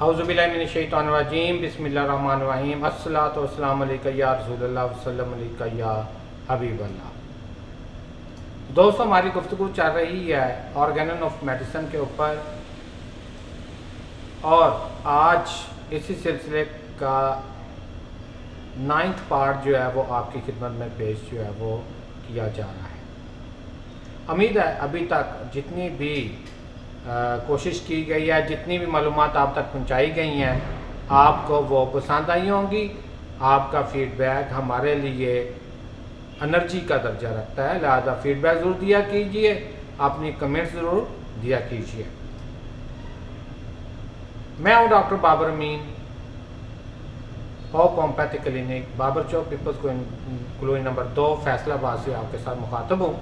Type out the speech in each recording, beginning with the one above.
औज़ुबिल्लाहि मिनश्शैतानिर्रजीम बिस्मिल्लाहिर्रहमानिर्रहीम अस्सलातु वस्सलामु अलैका या रसूलल्लाह वस्सलामु अलैका या हबीबल्लाह। दोस्तों, हमारी गुफ्तगू चल रही है ऑर्गेनन ऑफ मेडिसिन के ऊपर, और आज इसी सिलसिले का 9th पार्ट जो है वो आपकी खिदमत में पेश जो है वो किया जा रहा है। उम्मीद है अभी तक जितनी भी कोशिश की गई है, जितनी भी मालूमात आप तक पहुंचाई गई हैं, आपको वो पसंद आई होंगी। आपका फीडबैक हमारे लिए एनर्जी का दर्जा रखता है, लिहाजा फीडबैक ज़रूर दिया कीजिए, अपनी कमेंट्स ज़रूर दिया कीजिए। मैं हूँ doctor Babar Amin, homeopathic clinic Babar Chowk, People's colony number 2, Faisalabad से आपके साथ मुखातब हूँ।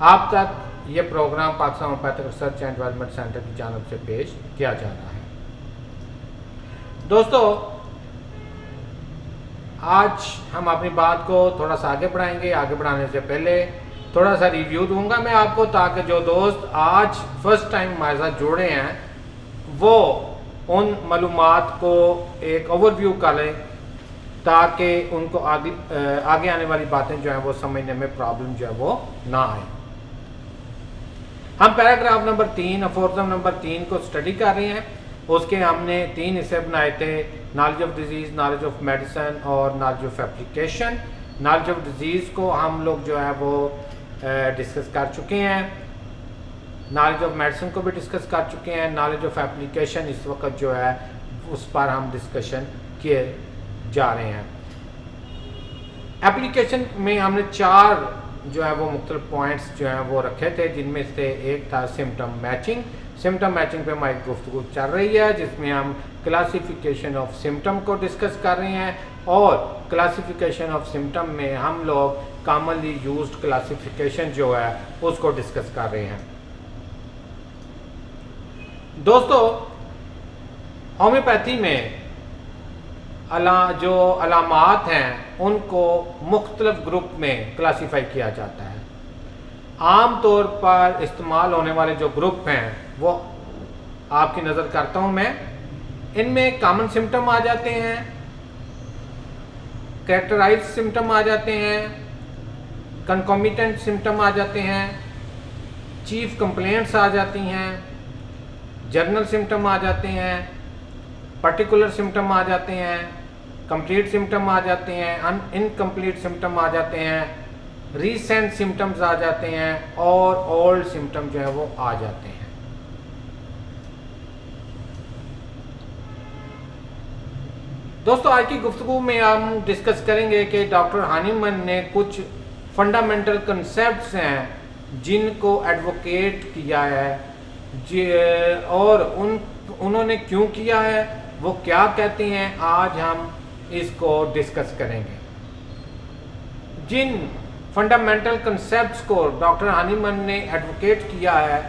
आप तक ये programme Pakistan homeopathic research and development centre की जानिब से पेश किया जा रहा है। दोस्तों, आज हम अपनी बात को थोड़ा सा आगे बढ़ाएंगे। आगे बढ़ाने से पहले थोड़ा सा रिव्यू दूंगा मैं आपको, ताकि जो दोस्त आज फर्स्ट टाइम हमारे साथ जुड़े हैं वो उन मालूमात को एक ओवरव्यू कर लें, ताकि उनको आगे आने वाली बातें जो हैं वो समझने में प्रॉब्लम जो है वो ना आए। हम पैराग्राफ नंबर 3, अफोर्जम नंबर 3 को स्टडी कर रहे हैं। उसके हमने 3 हिस्से बनाए थे: knowledge of disease, knowledge of medicine और knowledge of application. Knowledge of disease को हम लोग जो है वो डिस्कस कर चुके हैं, नॉलेज ऑफ मेडिसिन को भी डिस्कस कर चुके हैं। नॉलेज ऑफ एप्लीकेशन इस वक्त जो है उस पर हम डिस्कशन किए जा रहे हैं। एप्लीकेशन में हमने 4 जो है वो मुख्तलिफ पॉइंट्स जो हैं वो रखे थे, जिनमें से एक था सिम्टम मैचिंग। सिम्टम मैचिंग पे हमारी गुफ्तगू चल रही है, जिसमें हम क्लासिफिकेशन ऑफ सिम्टम को डिस्कस कर रहे हैं, और क्लासिफिकेशन ऑफ सिम्टम में हम लोग कॉमनली यूज्ड क्लासिफिकेशन जो है उसको डिस्कस कर रहे हैं। दोस्तों, होम्योपैथी में जो अलामात हैं उनको मुख्तलिफ ग्रुप में क्लासीफाई किया जाता है। आम तौर पर इस्तेमाल होने वाले जो ग्रुप हैं वो आपकी नज़र करता हूँ मैं। इनमें कॉमन सिम्टम आ जाते हैं, कैरेक्टराइज सिम्टम आ जाते हैं, कंकॉमिटेंट सिम्टम आ जाते हैं, चीफ कंप्लेंट्स आ जाती हैं, जर्नल सिम्टम आ जाते हैं, पर्टिकुलर सिम्टम आ जाते हैं, कंप्लीट सिम्टम आ जाते हैं, इनकम्प्लीट सिम्टम आ जाते हैं, रीसेंट सिम्टम्स आ जाते हैं, और ओल्ड सिम्टम जो है वो आ जाते हैं। दोस्तों, आज की गुफ्तगू में हम डिस्कस करेंगे कि डॉक्टर हानीमन ने कुछ फंडामेंटल कंसेप्ट्स हैं जिनको एडवोकेट किया है, और उन्होंने क्यों किया है, वो क्या कहते हैं, आज हम इसको डिस्कस करेंगे। जिन फंडामेंटल कंसेप्ट्स को डॉक्टर हानीमन ने एडवोकेट किया है,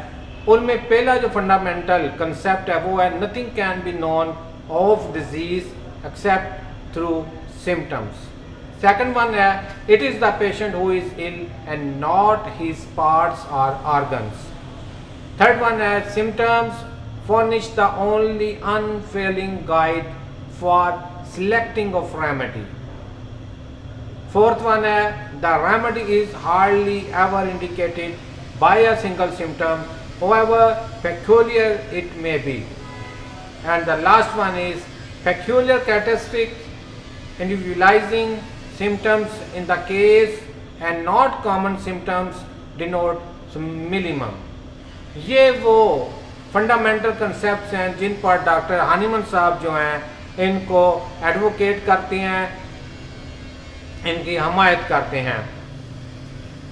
उनमें पहला जो फंडामेंटल कंसेप्ट है वो है nothing can be known of disease except through symptoms. Second one है it is the patient who is ill and not his parts और ऑर्गन्स। थर्ड वन है symptoms furnish the only unfailing guide for selecting of remedy. Fourth one है the remedy is hardly ever indicated by a single symptom, however peculiar it may be. And the last one is peculiar characteristics individualizing symptoms in the case and not common symptoms denote minimum. ये वो fundamental concepts हैं जिन पर doctor हानीमन साहब जो हैं इनको advocate करते हैं, इनकी हमायत करते हैं।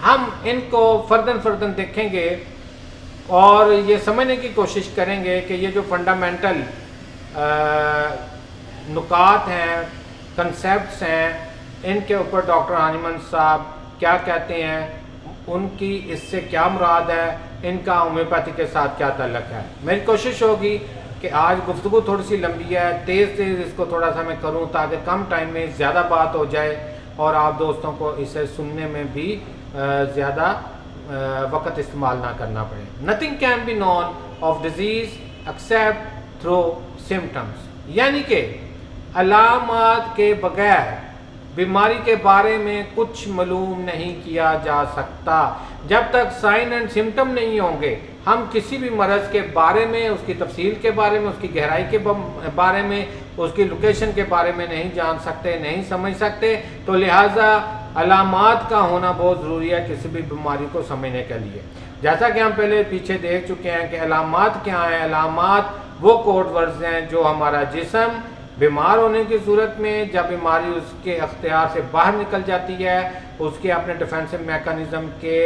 हम इनको फर्दन देखेंगे और ये समझने की कोशिश करेंगे कि ये जो फंडामेंटल नुकात हैं, कंसेप्ट्स हैं, इनके ऊपर डॉक्टर हानीमन साहब क्या कहते हैं, उनकी इससे क्या मुराद है, इनका होम्योपैथी के साथ क्या ताल्लुक है। मेरी कोशिश होगी कि आज गुफ्तगू थोड़ी सी लंबी है, तेज़ इसको थोड़ा सा मैं करूं ताकि कम टाइम में ज़्यादा बात हो जाए और आप दोस्तों को इसे सुनने में भी ज़्यादा वक्त इस्तेमाल ना करना पड़े। Nothing can be known of disease accept through symptoms, यानी कि अलामात के बगैर बीमारी के बारे में कुछ मालूम नहीं किया जा सकता। जब तक साइन एंड सिम्टम नहीं होंगे हम किसी भी मरज़ के बारे में, उसकी तफसील के बारे में, उसकी गहराई के बारे में, उसकी लोकेशन के बारे में नहीं जान सकते, नहीं समझ सकते। तो लिहाजा अलामात का होना बहुत ज़रूरी है किसी भी बीमारी को समझने के लिए। जैसा कि हम पहले पीछे देख चुके हैं कि अलामात क्या हैं। अलामात वो कोड वर्ड्स हैं जो हमारा जिस्म बीमार होने की सूरत में, जब बीमारी उसके अख्तियार से बाहर निकल जाती है, उसके अपने डिफेंसिव मैकेनिज़्म के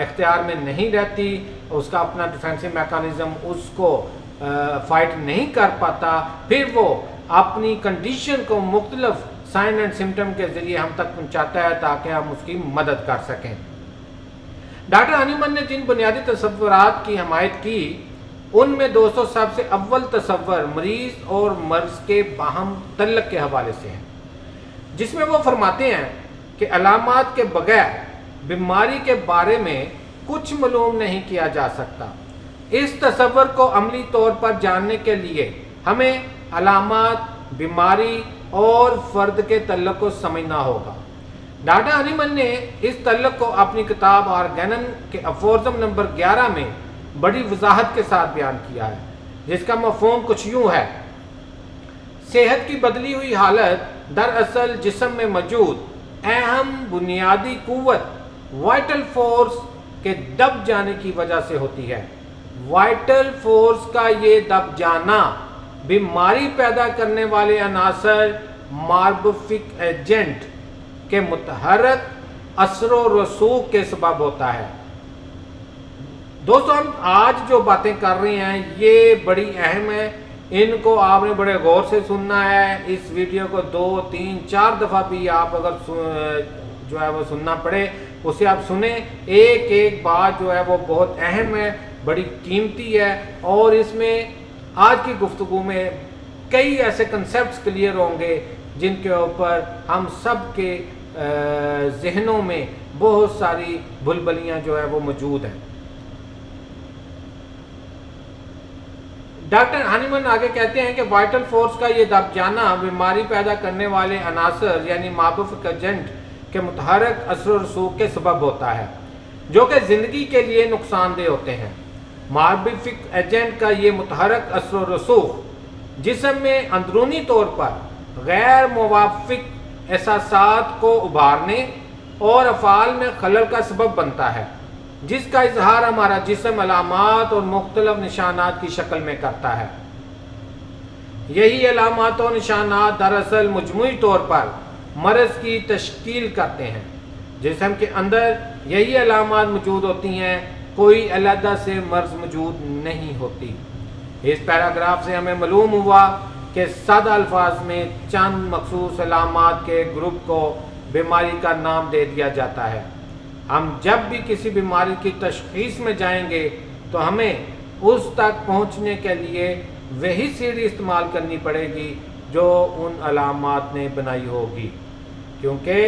इख्तियार में नहीं रहती, उसका अपना डिफेंसिव मैकेनिज़्म उसको फाइट नहीं कर पाता, फिर वो अपनी कंडीशन को मुख्तलिफ साइन एंड सिम्टम के ज़रिए हम तक पहुँचाता है ताकि हम उसकी मदद कर सकें। डॉक्टर हनीमन ने जिन बुनियादी तसव्वुरात की हमायत की उनमें दोस्तों सबसे अव्वल तसव्वुर मरीज़ और मर्ज़ के बाहम तल्लुक़ के हवाले से है, जिसमें वो फरमाते हैं कि अलामात के बगैर बीमारी के बारे में कुछ मालूम नहीं किया जा सकता। इस तसव्वुर को अमली तौर पर जानने के लिए हमें अलामात, बीमारी और फ़र्द के तल्लुक़ को समझना होगा। डॉक्टर हनीमन ने इस तल्लुक़ को अपनी किताब ऑर्गेनम के अफोर्ज़म नंबर 11 में बड़ी वजाहत के साथ बयान किया है, जिसका मफ़हूम कुछ यूँ है। सेहत की बदली हुई हालत दरअसल जिस्म में मौजूद अहम बुनियादी कुव्वत वाइटल फोर्स के दब जाने की वजह से होती है। वाइटल फोर्स का ये दब जाना बीमारी पैदा करने वाले अनासर मार्बोफिक एजेंट के मुतहरक असरो रसूख के सबब होता है। दोस्तों हम आज जो बातें कर रहे हैं ये बड़ी अहम है, इनको आपने बड़े गौर से सुनना है। इस वीडियो को 2, 3, 4 दफ़ा भी आप अगर जो है वो सुनना पड़े उसे आप सुने। एक एक बात जो है वो बहुत अहम है, बड़ी कीमती है, और इसमें आज की गुफ्तगू में कई ऐसे कंसेप्ट्स क्लियर होंगे जिनके ऊपर हम सब के जहनों में बहुत सारी भुलभलियाँ जो है वो मौजूद हैं। डॉक्टर हनीमन आगे कहते हैं कि वाइटल फोर्स का ये दब जाना बीमारी पैदा करने वाले अनासर यानी मार्बोफिक एजेंट के मुतहरक असर और रसूख के सबब होता है, जो कि ज़िंदगी के लिए नुकसानदेह होते हैं। मार्बोफिक एजेंट का ये मुतहरक असर और रसूख जिस्म में अंदरूनी तौर पर गैर मुवाफिक एहसासात को उभारने और अफ़ाल में खलल का सबब बनता है, जिसका इजहार हमारा जिस्म अलामात और मुख्तलिफ निशानात की शक्ल में करता है। यही अलामात और निशानात दरअसल मजमूई तौर पर मरज़ की तश्कील करते हैं। जिस्म के अंदर यही अलामात मौजूद होती हैं, कोई अलहदा से मर्ज़ मौजूद नहीं होती। इस पैराग्राफ से हमें मालूम हुआ कि सादा अल्फाज में चंद मखसूस अलामात के ग्रुप को बीमारी का नाम दे दिया जाता है। हम जब भी किसी बीमारी की तशख़ीस में जाएंगे तो हमें उस तक पहुंचने के लिए वही सीढ़ी इस्तेमाल करनी पड़ेगी जो उन अलामात ने बनाई होगी, क्योंकि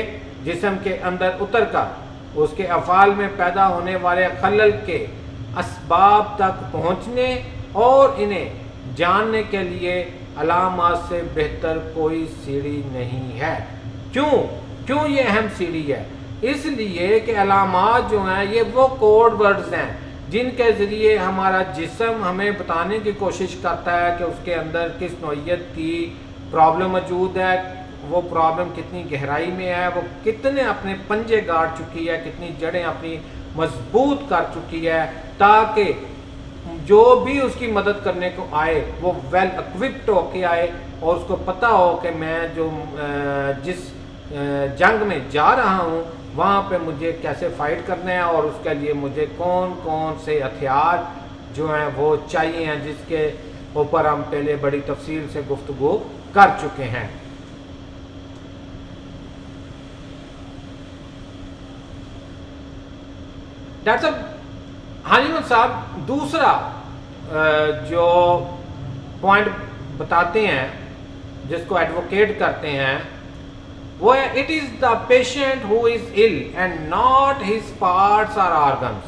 जिस्म के अंदर उतर कर उसके अफ़ाल में पैदा होने वाले खलल के असबाब तक पहुंचने और इन्हें जानने के लिए अलामात से बेहतर कोई सीढ़ी नहीं है। क्यों ये अहम सीढ़ी है? इसलिए कि अलामात जो हैं ये वो कोड वर्ड्स हैं जिनके ज़रिए हमारा जिस्म हमें बताने की कोशिश करता है कि उसके अंदर किस नौइयत की प्रॉब्लम मौजूद है, वो प्रॉब्लम कितनी गहराई में है, वो कितने अपने पंजे गाड़ चुकी है, कितनी जड़ें अपनी मजबूत कर चुकी है, ताकि जो भी उसकी मदद करने को आए वो वेल इक्विप्ड होके आए और उसको पता हो कि मैं जो जिस जंग में जा रहा हूँ वहाँ पे मुझे कैसे फ़ाइट करना है और उसके लिए मुझे कौन कौन से हथियार जो हैं वो चाहिए हैं, जिसके ऊपर हम पहले बड़ी तफसील से गुफ्तगू कर चुके हैं। डॉक्टर साहब हनीमन साहब दूसरा जो पॉइंट बताते हैं जिसको एडवोकेट करते हैं वो है it is the patient who is ill and not his parts और ऑर्गन्स।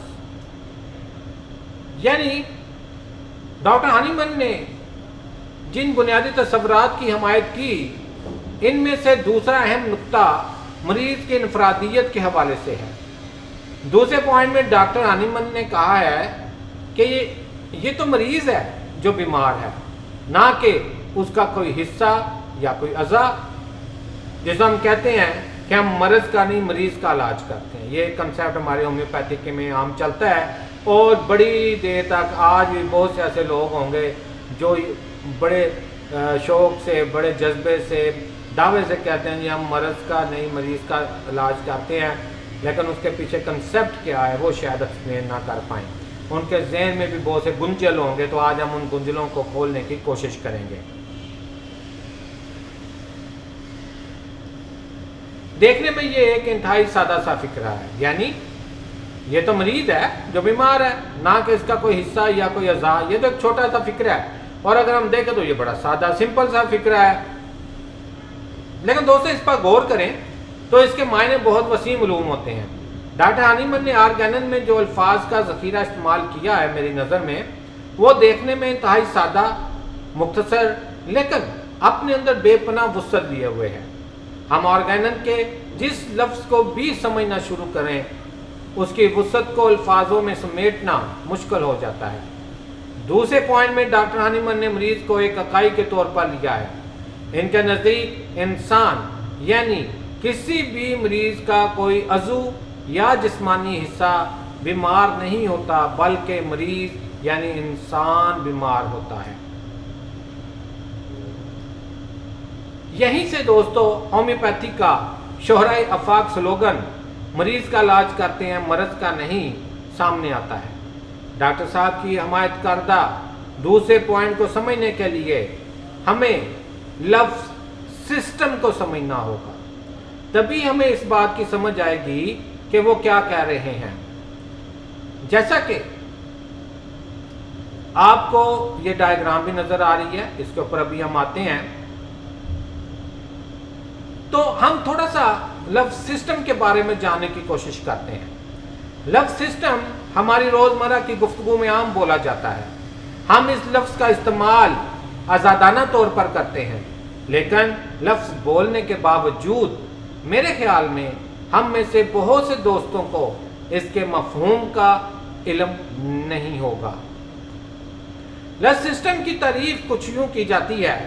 यानी डॉक्टर हानीमन ने जिन बुनियादी तस्वुरात की हमायत की, इनमें से दूसरा अहम नुक्ता मरीज की इनफरादियत के हवाले से है। दूसरे पॉइंट में डॉक्टर हानीमन ने कहा है कि ये तो मरीज है जो बीमार है, ना कि उसका कोई हिस्सा या कोई अज़ा। जैसे हम कहते हैं कि हम मर्ज का नहीं मरीज का इलाज करते हैं, ये कंसेप्ट हमारे होम्योपैथिक में आम चलता है। और बड़ी देर तक आज भी बहुत से ऐसे लोग होंगे जो बड़े शौक से, बड़े जज्बे से, दावे से कहते हैं जी हम मर्ज का नहीं मरीज का इलाज करते हैं, लेकिन उसके पीछे कंसेप्ट क्या है वो शायद एक्सप्लेन ना कर पाएँ। उनके जहन में भी बहुत से गुंजल होंगे, तो आज हम उन गुंजलों को खोलने की कोशिश करेंगे। देखने में ये एक इंतहाई सादा सा फिक्रा है, यानी ये तो मरीज है जो बीमार है, ना कि इसका कोई हिस्सा या कोई अज़ा। ये तो एक छोटा सा फिक्रा है, और अगर हम देखें तो ये बड़ा सादा सिंपल सा फिक्रा है। लेकिन दोस्तों इस पर गौर करें तो इसके मायने बहुत वसीम उलूम होते हैं। डॉक्टर हानीमन ने आर्गेनन में जो अल्फाज का ज़ख़ीरा इस्तेमाल किया है, मेरी नज़र में वो देखने में इंतहाई सादा, मुख्तसर, लेकिन अपने अंदर बेपनाह वुसअत लिए हुए है। हम ऑर्गेनन के जिस लफ्ज़ को भी समझना शुरू करें, उसकी वुसअत को अल्फाजों में समेटना मुश्किल हो जाता है। दूसरे पॉइंट में डॉक्टर हानीमन ने मरीज को एक इकाई के तौर पर लिया है। इनके नज़दीक इंसान यानी किसी भी मरीज का कोई अज़ू या जिस्मानी हिस्सा बीमार नहीं होता, बल्कि मरीज यानी इंसान बीमार होता है। यहीं से दोस्तों होम्योपैथी का शोहराए आफाक स्लोगन मरीज का इलाज करते हैं मर्ज का नहीं सामने आता है। डॉक्टर साहब की हमायत करदा दूसरे पॉइंट को समझने के लिए हमें लफ्ज़ सिस्टम को समझना होगा, तभी हमें इस बात की समझ आएगी कि वो क्या कह रहे हैं। जैसा कि आपको ये डायग्राम भी नजर आ रही है, इसके ऊपर अभी हम आते हैं, तो हम थोड़ा सा लफ्ज़ सिस्टम के बारे में जानने की कोशिश करते हैं। लफ्ज़ सिस्टम हमारी रोज़मर्रा की गुफ्तगू में आम बोला जाता है। हम इस लफ्ज़ का इस्तेमाल आज़ादाना तौर पर करते हैं, लेकिन लफ्ज़ बोलने के बावजूद मेरे ख्याल में हम में से बहुत से दोस्तों को इसके मफ़हूम का इल्म नहीं होगा। लफ्ज़ सिस्टम की तारीफ कुछ यूँ की जाती है,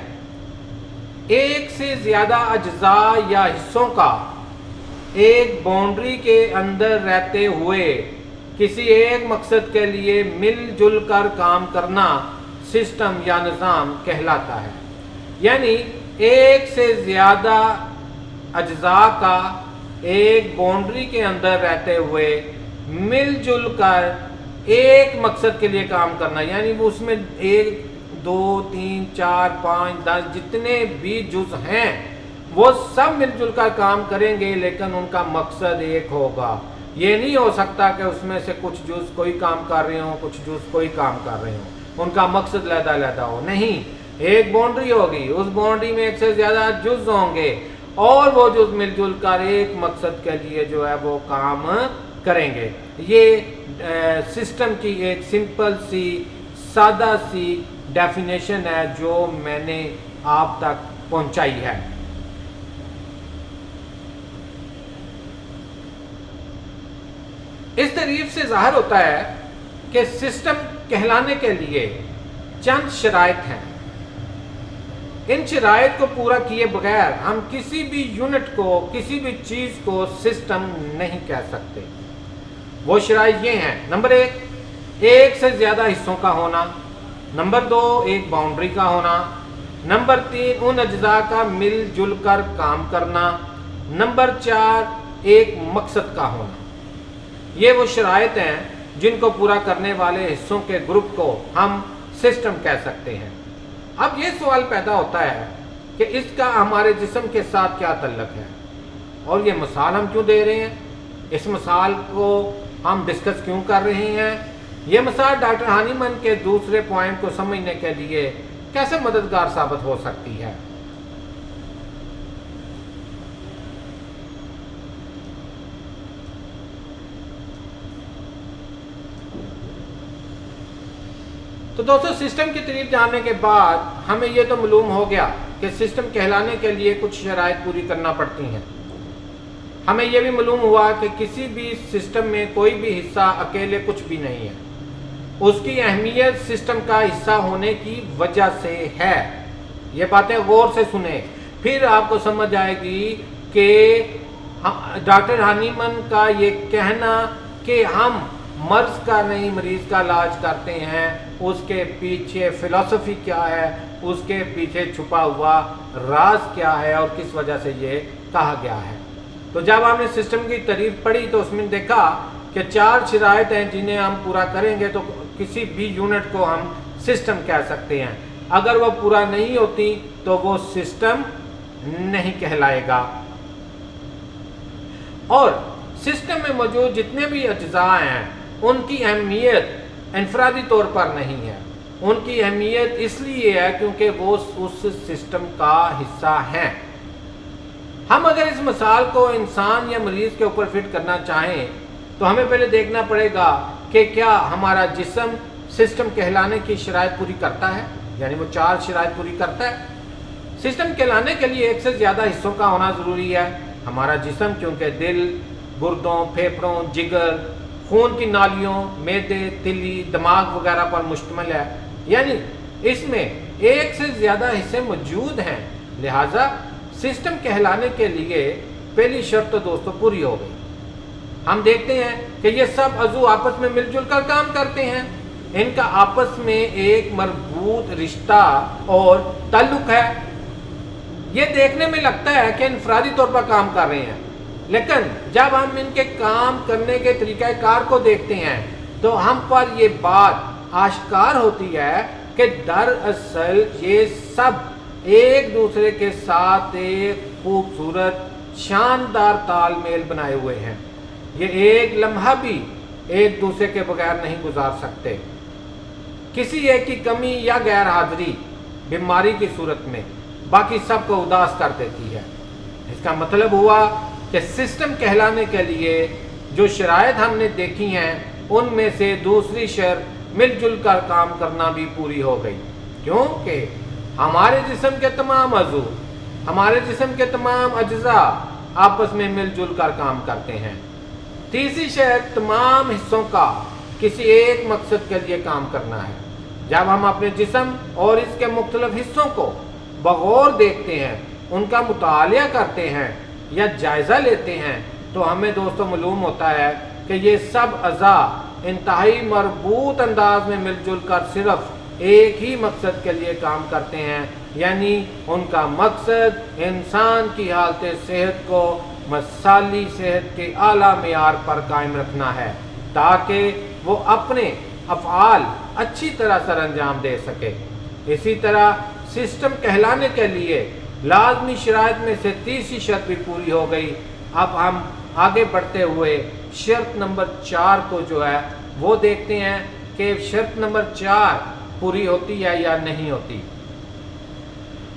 एक से ज़्यादा अज्जा या हिस्सों का एक बाउंड्री के अंदर रहते हुए किसी एक मकसद के लिए मिलजुल कर काम करना सिस्टम या निज़ाम कहलाता है। यानी एक से ज़्यादा अज्जा का एक बाउंड्री के अंदर रहते हुए मिलजुल कर एक मकसद के लिए काम करना, यानी वो उसमें 1 2 3 4 5 10 जितने भी जुज़ हैं वो सब मिलजुल कर काम करेंगे, लेकिन उनका मकसद एक होगा। ये नहीं हो सकता कि उसमें से कुछ जुज़ कोई काम कर रहे हो, कुछ जुज़ कोई काम कर रहे हो, उनका मकसद लहदा हो। नहीं, एक बाउंड्री होगी, उस बाउंड्री में एक से ज़्यादा जुज़ होंगे और वो जुज़ मिलजुल कर एक मकसद के लिए जो है वो काम करेंगे। ये सिस्टम की एक सिंपल सी सादा सी डेफिनेशन है जो मैंने आप तक पहुंचाई है। इस तारीफ से ज़ाहिर होता है कि सिस्टम कहलाने के लिए चंद शराइत हैं। इन शराइत को पूरा किए बगैर हम किसी भी यूनिट को, किसी भी चीज़ को सिस्टम नहीं कह सकते। वो शराइत ये हैं, नंबर 1 एक से ज़्यादा हिस्सों का होना, नंबर 2 एक बाउंड्री का होना, नंबर 3 उन अज्जा का मिलजुल कर काम करना, नंबर 4 एक मकसद का होना। ये वो शराइत हैं जिनको पूरा करने वाले हिस्सों के ग्रुप को हम सिस्टम कह सकते हैं। अब ये सवाल पैदा होता है कि इसका हमारे जिस्म के साथ क्या तल्लुक है और ये मिसाल हम क्यों दे रहे हैं, इस मिसाल को हम डिस्कस क्यों कर रहे हैं। ये मिसाल डॉक्टर हानीमन के दूसरे पॉइंट को समझने के लिए कैसे मददगार साबित हो सकती है। तो दोस्तों सिस्टम की तारीफ जानने के बाद हमें ये तो मालूम हो गया कि सिस्टम कहलाने के लिए कुछ शराइत पूरी करना पड़ती हैं। हमें यह भी मालूम हुआ कि किसी भी सिस्टम में कोई भी हिस्सा अकेले कुछ भी नहीं है, उसकी अहमियत सिस्टम का हिस्सा होने की वजह से है। ये बातें गौर से सुने, फिर आपको समझ आएगी कि डॉक्टर हानीमन का ये कहना कि हम मर्ज का नहीं मरीज का इलाज करते हैं, उसके पीछे फिलॉसफी क्या है, उसके पीछे छुपा हुआ राज क्या है और किस वजह से ये कहा गया है। तो जब हमने सिस्टम की तारीफ पढ़ी तो उसमें देखा कि 4 शराइत हैं जिन्हें हम पूरा करेंगे तो किसी भी यूनिट को हम सिस्टम कह सकते हैं। अगर वो पूरा नहीं होती तो वो सिस्टम नहीं कहलाएगा। और सिस्टम में मौजूद जितने भी अज्जा हैं उनकी अहमियत इनफरादी तौर पर नहीं है, उनकी अहमियत इसलिए है क्योंकि वो उस सिस्टम का हिस्सा हैं। हम अगर इस मिसाल को इंसान या मरीज के ऊपर फिट करना चाहें तो हमें पहले देखना पड़ेगा कि क्या हमारा जिस्म सिस्टम कहलाने की शराइत पूरी करता है, यानी वो 4 शराइत पूरी करता है। सिस्टम कहलाने के लिए एक से ज़्यादा हिस्सों का होना ज़रूरी है। हमारा जिस्म क्योंकि दिल, गुर्दों, फेफड़ों, जिगर, खून की नालियों, मैदे, तिल्ली, दिमाग वगैरह पर मुश्तमिल है, यानी इसमें एक से ज़्यादा हिस्से मौजूद हैं। लिहाजा सिस्टम कहलाने के लिए पहली शर्त तो दोस्तों पूरी हो गई। हम देखते हैं कि ये सब अज़ू आपस में मिलजुल कर काम करते हैं, इनका आपस में एक मरबूत रिश्ता और ताल्लुक है। ये देखने में लगता है कि इनफरादी तौर पर काम कर रहे हैं, लेकिन जब हम इनके काम करने के तरीक़ाकार को देखते हैं तो हम पर ये बात आश्कार होती है कि दरअसल ये सब एक दूसरे के साथ एक खूबसूरत शानदार तालमेल बनाए हुए हैं। ये एक लम्हा भी एक दूसरे के बगैर नहीं गुजार सकते। किसी एक की कमी या गैर हाजिरी बीमारी की सूरत में बाकी सबको उदास कर देती है। इसका मतलब हुआ कि सिस्टम कहलाने के लिए जो शराइत हमने देखी हैं उनमें से दूसरी शर्त मिलजुल कर काम करना भी पूरी हो गई, क्योंकि हमारे जिस्म के तमाम अज़ू, हमारे जिस्म के तमाम अज्जा आपस में मिलजुल कर काम करते हैं। तीसरी शर्त तमाम हिस्सों का किसी एक मकसद के लिए काम करना है। जब हम अपने जिस्म और इसके मुख्तलिफ हिस्सों को बगौर देखते हैं, उनका मुतालिया करते हैं या जायज़ा लेते हैं तो हमें दोस्तों मालूम होता है कि ये सब अज़ा इंतहाई मरबूत अंदाज में मिलजुल कर सिर्फ एक ही मकसद के लिए काम करते हैं, यानी उनका मकसद इंसान की हालत सेहत को मसाली सेहत के आला मेयार पर कायम रखना है ताकि वो अपने अफ़आल अच्छी तरह सर अंजाम दे सके। इसी तरह सिस्टम कहलाने के लिए लाजमी शराइत में से तीसरी शर्त भी पूरी हो गई। अब हम आगे बढ़ते हुए शर्त नंबर 4 को जो है वो देखते हैं कि शर्त नंबर 4 पूरी होती है या नहीं होती।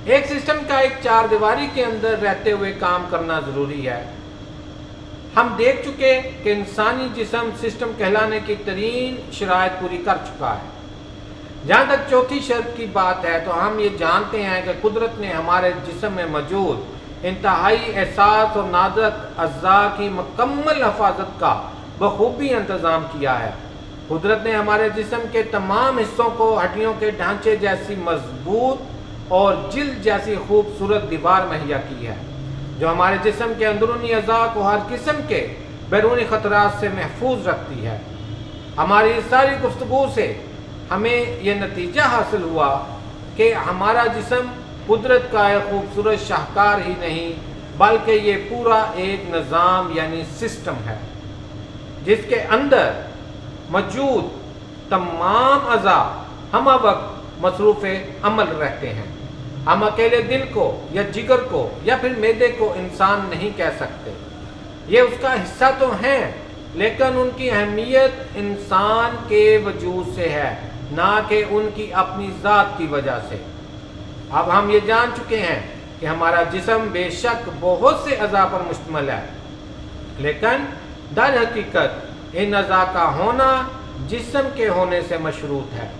एक सिस्टम का एक 4 दीवारी के अंदर रहते हुए काम करना ज़रूरी है। हम देख चुके कि इंसानी जिस्म सिस्टम कहलाने की तरीन शराइत पूरी कर चुका है। जहाँ तक चौथी शर्त की बात है तो हम ये जानते हैं कि कुदरत ने हमारे जिस्म में मौजूद इंतहाई एहसास और नादरत अज़्ज़ा की मुकम्मल हिफाजत का बखूबी इंतज़ाम किया है। कुदरत ने हमारे जिस्म के तमाम हिस्सों को हड्डियों के ढांचे जैसी मजबूत और जिल्द जैसी खूबसूरत दीवार मुहैया की है जो हमारे जिस्म के अंदरूनी अज़ा को हर किस्म के बैरूनी ख़तरात से महफूज रखती है। हमारी इस सारी गुफ्तगू से हमें यह नतीजा हासिल हुआ कि हमारा जिस्म कुदरत का एक खूबसूरत शाहकार ही नहीं बल्कि ये पूरा एक निज़ाम यानी सिस्टम है जिसके अंदर मौजूद तमाम अज़ा हम वक्त मसरूफ़ अमल रहते हैं। हम अकेले दिल को या जिगर को या फिर मैदे को इंसान नहीं कह सकते। ये उसका हिस्सा तो हैं लेकिन उनकी अहमियत इंसान के वजूद से है, ना कि उनकी अपनी ज़ात की वजह से। अब हम ये जान चुके हैं कि हमारा जिस्म बेशक बहुत से अज़ा पर मुश्तमिल है, लेकिन दर हकीकत इन अज़ा का होना जिस्म के होने से मशरूत है।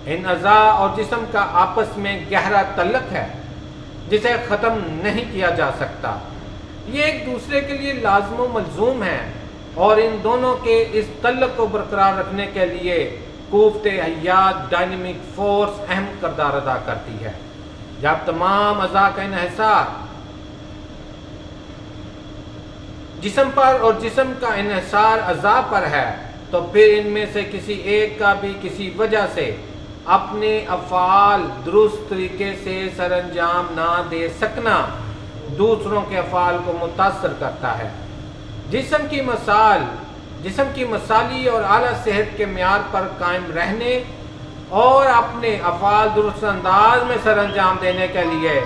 ان اعضا اور جسم کا آپس میں گہرا تعلق ہے جسے ختم نہیں کیا جا سکتا۔ یہ ایک دوسرے کے لیے لازم و ملزوم ہے اور ان دونوں کے اس تعلق کو برقرار رکھنے کے لیے قوت حیات ڈائنامک فورس اہم کردار ادا کرتی ہے۔ جب تمام اعضاء کا انحصار جسم پر اور جسم کا انحصار اعضاء پر ہے تو پھر ان میں سے کسی ایک کا بھی کسی وجہ سے اپنے افعال درست طریقے سے سر انجام نہ دے سکنا دوسروں کے افعال کو متاثر کرتا ہے۔ جسم کی مثالی اور اعلیٰ صحت کے معیار پر قائم رہنے اور اپنے افعال درست انداز میں سر انجام دینے کے لیے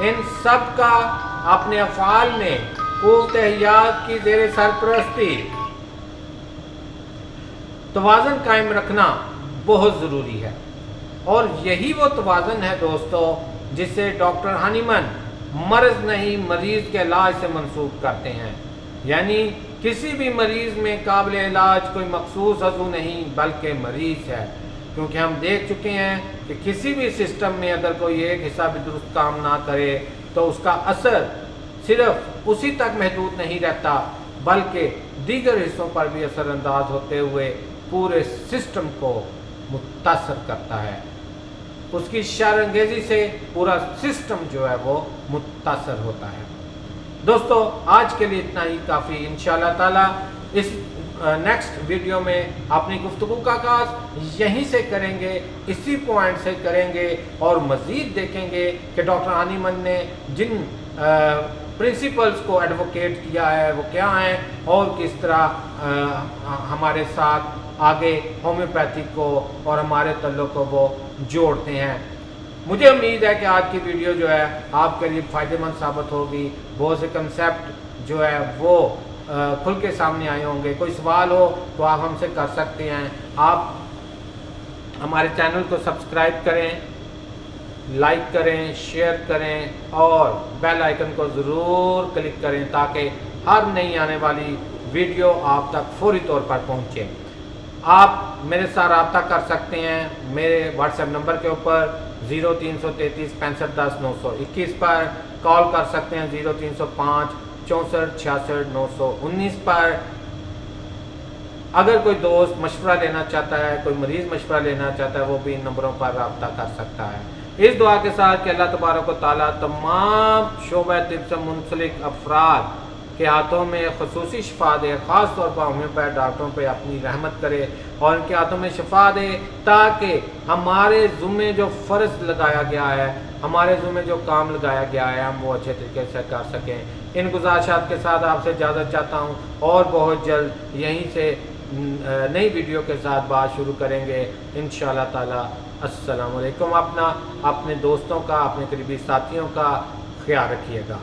ان سب کا اپنے افعال میں قوت حیات کی زیر سرپرستی توازن قائم رکھنا بہت ضروری ہے، اور یہی وہ توازن ہے دوستو جسے ڈاکٹر ہانیمن مرض نہیں مریض کے علاج سے منسوب کرتے ہیں۔ یعنی کسی بھی مریض میں قابل علاج کوئی مخصوص عضو نہیں بلکہ مریض ہے، کیونکہ ہم دیکھ چکے ہیں کہ کسی بھی سسٹم میں اگر کوئی ایک حصہ بھی درست کام نہ کرے تو اس کا اثر صرف اسی تک محدود نہیں رہتا بلکہ دیگر حصوں پر بھی اثر انداز ہوتے ہوئے پورے سسٹم کو متاثر کرتا ہے۔ اس کی شر انگیزی سے پورا سسٹم جو ہے وہ متاثر ہوتا ہے۔ دوستو آج کے لیے اتنا ہی کافی، انشاءاللہ تعالی اس نیکسٹ ویڈیو میں اپنی گفتگو کا آغاز یہیں سے کریں گے، اسی پوائنٹ سے کریں گے اور مزید دیکھیں گے کہ ڈاکٹر ہانیمن نے جن پرنسپلز کو ایڈوکیٹ کیا ہے وہ کیا ہیں اور کس طرح ہمارے ساتھ آگے ہومیوپیتھی کو اور ہمارے تعلق کو وہ جوڑتے ہیں۔ مجھے امید ہے کہ آج کی ویڈیو جو ہے آپ کے لیے فائدہ مند ثابت ہوگی، بہت سے کنسیپٹ جو ہے وہ کھل کے سامنے آئے ہوں گے۔ کوئی سوال ہو تو آپ ہم سے کر سکتے ہیں۔ آپ ہمارے چینل کو سبسکرائب کریں، لائک کریں، شیئر کریں اور بیل آئیکن کو ضرور کلک کریں تاکہ ہر نئی آنے والی ویڈیو آپ تک فوری طور پر پہنچے۔ آپ میرے ساتھ رابطہ کر سکتے ہیں میرے واٹس ایپ نمبر کے اوپر 0333 65 10 921 پر، کال کر سکتے ہیں 0305 64 66 919 پر۔ اگر کوئی دوست مشورہ لینا چاہتا ہے، کوئی مریض مشورہ لینا چاہتا ہے، وہ بھی ان نمبروں پر رابطہ کر سکتا ہے۔ اس دعا کے ساتھ کہ اللہ تبارک و تعالیٰ تمام شعبہ طب سے منسلک افراد کے ہاتھوں میں خصوصی شفا دے، خاص طور پر ہومیوپیتھ ڈاکٹروں پہ اپنی رحمت کرے اور ان کے ہاتھوں میں شفا دے تاکہ ہمارے ذمے جو فرض لگایا گیا ہے، ہمارے ذمے جو کام لگایا گیا ہے، ہم وہ اچھے طریقے سے کر سکیں۔ ان گزارشات کے ساتھ آپ سے اجازت چاہتا ہوں اور بہت جلد یہیں سے نئی ویڈیو کے ساتھ بات شروع کریں گے انشاءاللہ تعالی۔ السلام علیکم۔ اپنے دوستوں کا، اپنے قریبی ساتھیوں کا خیال رکھیے گا۔